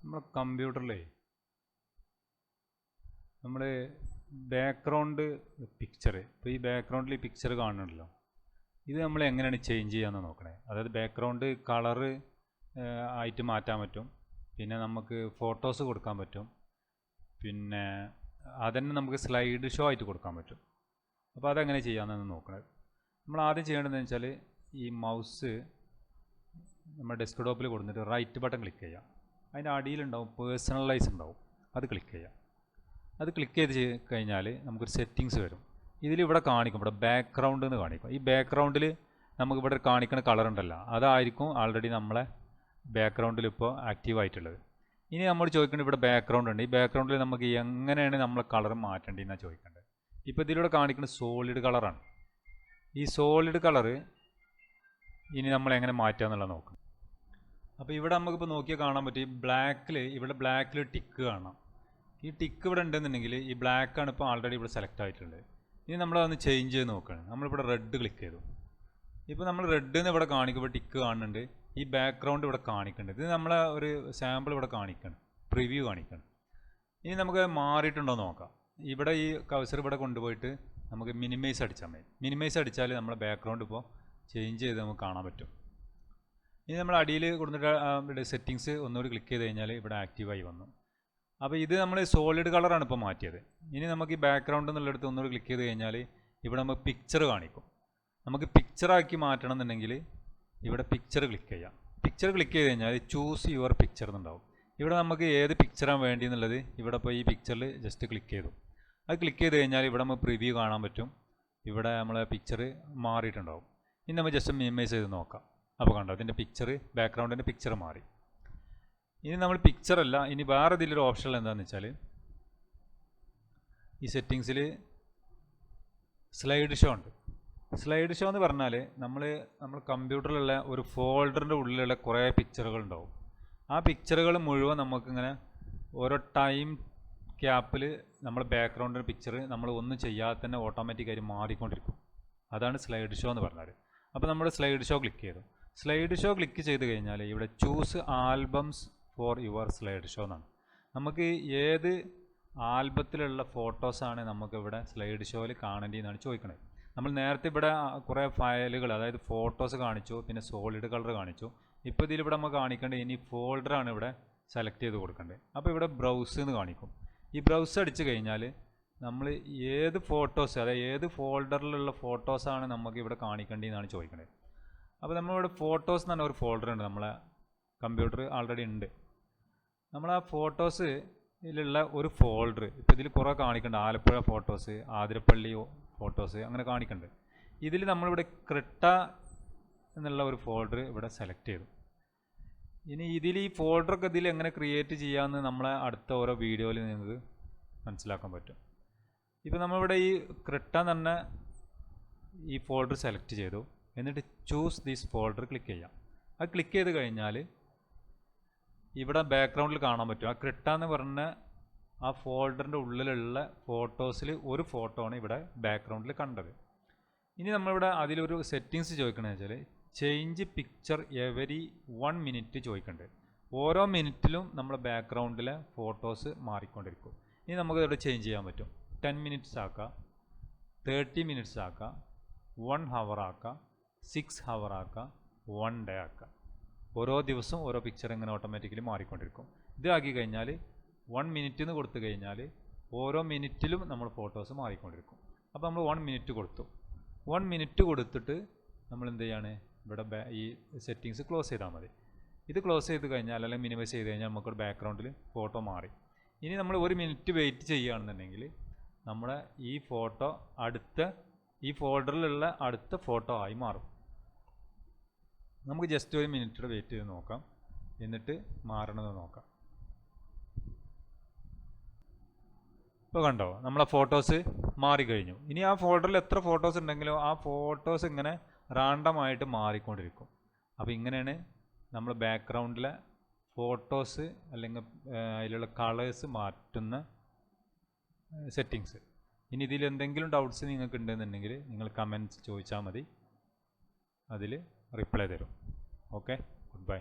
നമ്മുടെ കമ്പ്യൂട്ടറിലേ നമ്മൾ background picture, ഇപ്പോൾ ഈ ബാക്ക്ഗ്രൗണ്ടിൽ ഈ പിക്ചർ കാണുന്നുണ്ടല്ലോ, ഇത് നമ്മൾ എങ്ങനെയാണ് ചേഞ്ച് ചെയ്യാമെന്ന് നോക്കണേ. അതായത് ബാക്ക്ഗ്രൗണ്ട് കളറ് ആയിട്ട് മാറ്റാൻ പറ്റും, പിന്നെ നമുക്ക് ഫോട്ടോസ് കൊടുക്കാൻ പറ്റും, പിന്നെ അതന്നെ നമുക്ക് സ്ലൈഡ് ഷോ ആയിട്ട് കൊടുക്കാൻ പറ്റും. അപ്പോൾ അതെങ്ങനെ ചെയ്യാമെന്നാണ് നോക്കണത്. നമ്മൾ ആദ്യം ചെയ്യേണ്ടതെന്ന് വെച്ചാൽ ഈ മൗസ് നമ്മുടെ ഡെസ്ക്ടോപ്പിൽ കൊടുത്തിട്ട് റൈറ്റ് ബട്ടൺ ക്ലിക്ക് ചെയ്യാം. അതിൻ്റെ അടിയിലുണ്ടാവും പേഴ്സണലൈസ് ഉണ്ടാവും, അത് ക്ലിക്ക് ചെയ്യാം. അത് ക്ലിക്ക് ചെയ്ത് കഴിഞ്ഞാൽ നമുക്കൊരു സെറ്റിങ്സ് വരും. ഇതിലിവിടെ കാണിക്കും, ഇവിടെ ബാക്ക്ഗ്രൗണ്ട് എന്ന് കാണിക്കും. ഈ ബാക്ക്ഗ്രൗണ്ടിൽ നമുക്കിവിടെ കാണിക്കുന്ന കളർ ഉണ്ടല്ലോ, അതായിരിക്കും ആൾറെഡി നമ്മളെ ബാക്ക്ഗ്രൗണ്ടിൽ ഇപ്പോൾ ആക്റ്റീവ് ആയിട്ടുള്ളത്. ഇനി നമ്മൾ ചോദിക്കേണ്ടത് ഇവിടെ ബാക്ക്ഗ്രൗണ്ട് ഉണ്ട്, ഈ ബാക്ക്ഗ്രൗണ്ടിൽ നമുക്ക് എങ്ങനെയാണ് നമ്മളെ കളർ മാറ്റേണ്ടതെന്നാണ് ചോദിക്കേണ്ടത്. ഇപ്പോൾ ഇതിലൂടെ കാണിക്കുന്നത് സോളിഡ് കളറാണ്. ഈ സോളിഡ് കളറ് ഇനി നമ്മൾ എങ്ങനെ മാറ്റുക എന്നുള്ളത് നോക്കണം. അപ്പോൾ ഇവിടെ നമുക്കിപ്പോൾ നോക്കിയാൽ കാണാൻ പറ്റും, ഈ ഇവിടെ ബ്ലാക്കിൽ ടിക്ക് കാണാം. ഈ ടിക്ക് ഇവിടെ ഉണ്ടെന്നുണ്ടെങ്കിൽ ഈ ബ്ലാക്കാണ് ഇപ്പോൾ ആൾറെഡി ഇവിടെ സെലക്ട് ആയിട്ടുള്ളത്. ഇനി നമ്മളതൊന്ന് ചേഞ്ച് ചെയ്ത് നോക്കുകയാണ്. നമ്മളിവിടെ റെഡ് ക്ലിക്ക് ചെയ്തു. ഇപ്പോൾ നമ്മൾ റെഡ് എന്ന് ഇവിടെ കാണിക്കുമ്പോൾ ടിക്ക് കാണുന്നുണ്ട്, ഈ ബാക്ക്ഗ്രൗണ്ട് ഇവിടെ കാണിക്കുന്നുണ്ട്. ഇത് നമ്മളെ ഒരു സാമ്പിൾ ഇവിടെ കാണിക്കണം, പ്രിവ്യൂ കാണിക്കണം. ഇനി നമുക്ക് മാറിയിട്ടുണ്ടോ എന്ന് നോക്കാം. ഇവിടെ ഈ കൗസർ ഇവിടെ കൊണ്ടുപോയിട്ട് നമുക്ക് മിനിമൈസ് അടിച്ചാൽ മതി. മിനിമൈസ് അടിച്ചാൽ നമ്മളെ ബാക്ക്ഗ്രൗണ്ട് ഇപ്പോൾ ചേഞ്ച് ചെയ്ത് നമുക്ക് കാണാൻ പറ്റും. ഇനി നമ്മൾ അടിയിൽ കൊടുത്തിട്ട് സെറ്റിങ്സ് ഒന്നുകൂടി ക്ലിക്ക് ചെയ്ത് കഴിഞ്ഞാൽ ഇവിടെ ആക്റ്റീവായി വന്നു. അപ്പോൾ ഇത് നമ്മൾ സോളിഡ് കളറാണ് ഇപ്പോൾ മാറ്റിയത്. ഇനി നമുക്ക് ഈ ബാക്ക്ഗ്രൗണ്ട് എന്നുള്ളിടത്ത് ഒന്നുകൂടി ക്ലിക്ക് ചെയ്ത് കഴിഞ്ഞാൽ ഇവിടെ നമുക്ക് പിക്ചർ കാണിക്കും. നമുക്ക് പിക്ചറാക്കി മാറ്റണം എന്നുണ്ടെങ്കിൽ ഇവിടെ പിക്ചർ ക്ലിക്ക് ചെയ്യാം. പിക്ചർ ക്ലിക്ക് ചെയ്ത് കഴിഞ്ഞാൽ ചൂസ് യുവർ പിക്ചർ എന്നുണ്ടാവും. ഇവിടെ നമുക്ക് ഏത് പിക്ചറാണ് വേണ്ടി എന്നുള്ളത് ഇവിടെ ഇപ്പോൾ ഈ പിക്ചറിൽ ജസ്റ്റ് ക്ലിക്ക് ചെയ്തു. അത് ക്ലിക്ക് ചെയ്ത് കഴിഞ്ഞാൽ ഇവിടെ നമുക്ക് പ്രിവ്യൂ കാണാൻ പറ്റും. ഇവിടെ നമ്മളെ പിക്ചർ മാറിയിട്ടുണ്ടാവും. ഇനി നമ്മൾ ജസ്റ്റ് മിനിമൈസ് ചെയ്ത് നോക്കാം. അപ്പോൾ കണ്ടോ, അതിൻ്റെ പിക്ചർ, ബാക്ക്ഗ്രൗണ്ടിൻ്റെ പിക്ചർ മാറി. ഇനി നമ്മൾ പിക്ചറല്ല, ഇനി വേറെ ഇതിലൊരു ഓപ്ഷൻ എന്താണെന്ന് വെച്ചാൽ ഈ സെറ്റിങ്സിൽ സ്ലൈഡ് ഷോ ഉണ്ട്. സ്ലൈഡ് ഷോ എന്ന് പറഞ്ഞാൽ നമ്മൾ കമ്പ്യൂട്ടറിലുള്ള ഒരു ഫോൾഡറിൻ്റെ ഉള്ളിലുള്ള കുറേ പിക്ചറുകൾ ഉണ്ടാവും. ആ പിക്ചറുകൾ മുഴുവൻ നമുക്കിങ്ങനെ ഓരോ ടൈം ക്യാപ്പിൽ നമ്മൾ ബാക്ക്ഗ്രൗണ്ടിൻ്റെ പിക്ചർ നമ്മൾ ഒന്നും ചെയ്യാതെ തന്നെ ഓട്ടോമാറ്റിക്കായിട്ട് മാറിക്കൊണ്ടിരിക്കും. അതാണ് സ്ലൈഡ് ഷോ എന്ന് പറഞ്ഞാൽ. അപ്പോൾ നമ്മൾ സ്ലൈഡ് ഷോ ക്ലിക്ക് ചെയ്തു. സ്ലൈഡ് ഷോ ക്ലിക്ക് ചെയ്ത് കഴിഞ്ഞാൽ ഇവിടെ choose albums for your slide show എന്നാണ്. നമുക്ക് ഏത് ആൽബത്തിലുള്ള ഫോട്ടോസാണ് നമുക്കിവിടെ സ്ലൈഡ് ഷോയിൽ കാണേണ്ടതെന്നാണ് ചോദിക്കുന്നത്. നമ്മൾ നേരത്തെ ഇവിടെ കുറേ ഫയലുകൾ, അതായത് ഫോട്ടോസ് കാണിച്ചു, പിന്നെ സോളിഡ് കളർ കാണിച്ചു. ഇപ്പോൾ ഇതിലിവിടെ നമുക്ക് കാണിക്കേണ്ടത് ഇനി ഫോൾഡറാണ് ഇവിടെ സെലക്ട് ചെയ്ത് കൊടുക്കേണ്ടത്. അപ്പോൾ ഇവിടെ ബ്രൗസ് എന്ന് കാണിക്കും. ഈ ബ്രൗസ് അടിച്ചു കഴിഞ്ഞാൽ നമ്മൾ ഏത് ഫോട്ടോസ്, അതായത് ഏത് ഫോൾഡറിലുള്ള ഫോട്ടോസാണ് നമുക്ക് ഇവിടെ കാണിക്കേണ്ടതെന്നാണ് ചോദിക്കുന്നത്. അപ്പോൾ നമ്മളിവിടെ ഫോട്ടോസ് എന്ന് പറഞ്ഞ ഒരു ഫോൾഡർ ഉണ്ട്, നമ്മളെ കമ്പ്യൂട്ടർ ആൾറെഡി ഉണ്ട്. നമ്മൾ ആ ഫോട്ടോസിലുള്ള ഒരു ഫോൾഡർ ഇപ്പോൾ ഇതിൽ കുറേ കാണിക്കുന്നുണ്ട്. ആലപ്പുഴ ഫോട്ടോസ്, ആതിരപ്പള്ളി ഫോട്ടോസ്, അങ്ങനെ കാണിക്കുന്നുണ്ട്. ഇതിൽ നമ്മളിവിടെ ക്രിട്ട എന്നുള്ള ഒരു ഫോൾഡർ ഇവിടെ സെലക്ട് ചെയ്തു. ഇനി ഇതിൽ ഈ ഫോൾഡറൊക്കെ ഇതിൽ എങ്ങനെ ക്രിയേറ്റ് ചെയ്യാമെന്ന് നമ്മളെ അടുത്ത ഓരോ വീഡിയോയിൽ നിങ്ങൾക്ക് മനസ്സിലാക്കാൻ പറ്റും. ഇപ്പോൾ നമ്മളിവിടെ ഈ ക്രിട്ട എന്ന് പറഞ്ഞ ഈ ഫോൾഡർ സെലക്ട് ചെയ്തു. എന്നിട്ട് ചൂസ് ദിസ് ഫോൾഡർ ക്ലിക്ക് ചെയ്യാം. അത് ക്ലിക്ക് ചെയ്ത് കഴിഞ്ഞാൽ ഇവിടെ ബാക്ക്ഗ്രൗണ്ടിൽ കാണാൻ പറ്റും. ആ ക്രിട്ട എന്ന് പറഞ്ഞ ആ ഫോൾഡറിൻ്റെ ഉള്ളിലുള്ള ഫോട്ടോസിൽ ഒരു ഫോട്ടോ ആണ് ഇവിടെ ബാക്ക്ഗ്രൗണ്ടിൽ കണ്ടത്. ഇനി നമ്മളിവിടെ അതിലൊരു സെറ്റിങ്സ് ചോദിക്കണമെന്ന് വെച്ചാൽ ചേഞ്ച് പിക്ചർ എവരി 1 മിനിറ്റ് ചോദിക്കേണ്ടത്. ഓരോ മിനിറ്റിലും നമ്മുടെ ബാക്ക്ഗ്രൗണ്ടിലെ ഫോട്ടോസ് മാറിക്കൊണ്ടിരിക്കും. ഇനി നമുക്ക് ഇവിടെ ചേഞ്ച് ചെയ്യാൻ പറ്റും. 10 മിനിറ്റ്സ് ആക്കാം, 30 മിനിറ്റ്സ് ആക്കാം, 1 ഹവർ ആക്കാം, 6 ഹവർ ആക്കാം, 1 ഡേ ആക്കാം. ഓരോ ദിവസവും ഓരോ പിക്ചർ ഇങ്ങനെ ഓട്ടോമാറ്റിക്കലി മാറിക്കൊണ്ടിരിക്കും. ഇതാക്കി കഴിഞ്ഞാൽ 1 മിനിറ്റ് എന്ന് കൊടുത്തു കഴിഞ്ഞാൽ ഓരോ മിനിറ്റിലും നമ്മൾ ഫോട്ടോസ് മാറിക്കൊണ്ടിരിക്കും. അപ്പോൾ നമ്മൾ 1 മിനിറ്റ് കൊടുത്തു. 1 മിനിറ്റ് കൊടുത്തിട്ട് നമ്മൾ എന്ത് ചെയ്യാണ്, ഇവിടെ ഈ സെറ്റിങ്സ് ക്ലോസ് ചെയ്താൽ മതി. ഇത് ക്ലോസ് ചെയ്ത് കഴിഞ്ഞാൽ അല്ലെങ്കിൽ മിനിമൈസ് ചെയ്ത് കഴിഞ്ഞാൽ നമുക്കൊരു ബാക്ക്ഗ്രൗണ്ടിൽ ഫോട്ടോ മാറി. ഇനി നമ്മൾ 1 മിനിറ്റ് വെയിറ്റ് ചെയ്യുകയാണെന്നുണ്ടെങ്കിൽ നമ്മുടെ ഈ ഫോട്ടോ ഈ ഫോൾഡറിലുള്ള അടുത്ത ഫോട്ടോ ആയി മാറും. നമുക്ക് ജസ്റ്റ് 1 മിനിറ്റ് വെയിറ്റ് ചെയ്ത് നോക്കാം, എന്നിട്ട് മാറണമെന്ന് നോക്കാം. ഇപ്പോൾ കണ്ടോ, നമ്മളെ ഫോട്ടോസ് മാറിക്കഴിഞ്ഞു. ഇനി ആ ഫോൾഡറിൽ എത്ര ഫോട്ടോസ് ഉണ്ടെങ്കിലോ ആ ഫോട്ടോസ് ഇങ്ങനെ റാൻഡമായിട്ട് മാറിക്കൊണ്ടിരിക്കും. അപ്പോൾ ഇങ്ങനെയാണ് നമ്മൾ ബാക്ക്ഗ്രൗണ്ടിലെ ഫോട്ടോസ് അല്ലെങ്കിൽ അതിലുള്ള കളേഴ്സ് മാറ്റുന്ന സെറ്റിങ്സ്. ഇനി ഇതിൽ എന്തെങ്കിലും ഡൗട്ട്സ് നിങ്ങൾക്ക് ഉണ്ടെന്നുണ്ടെങ്കിൽ നിങ്ങൾ കമൻറ്റ്സ് ചോദിച്ചാൽ മതി, അതിൽ റിപ്ലൈ തരും. Okay, good bye.